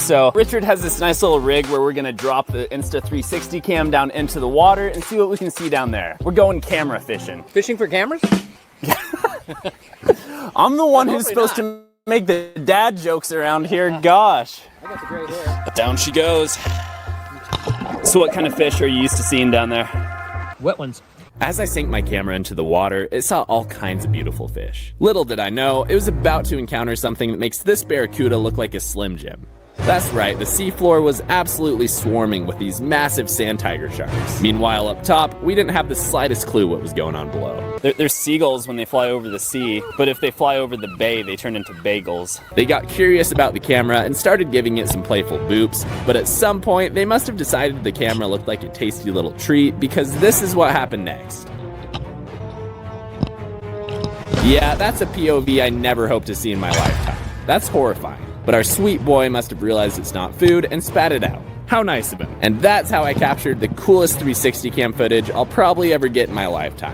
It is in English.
So Richard has this nice little rig where we're gonna drop the Insta360 cam down into the water and see what we can see down there. We're going camera fishing. Fishing for cameras? I'm the one who's supposed to make the dad jokes around here. Gosh. I got the gray hair. Down she goes. So what kind of fish are you used to seeing down there? Wet ones. As I sank my camera into the water, it saw all kinds of beautiful fish. Little did I know, it was about to encounter something that makes this barracuda look like a Slim Jim. That's right, the seafloor was absolutely swarming with these massive sand tiger sharks. Meanwhile, up top, we didn't have the slightest clue what was going on below. They're seagulls when they fly over the sea, but if they fly over the bay, they turn into bagels. They got curious about the camera and started giving it some playful boops, but at some point, they must have decided the camera looked like a tasty little treat, because this is what happened next. Yeah, that's a POV I never hope to see in my lifetime. That's horrifying. But our sweet boy must have realized it's not food and spat it out. How nice of him. And that's how I captured the coolest 360 cam footage I'll probably ever get in my lifetime.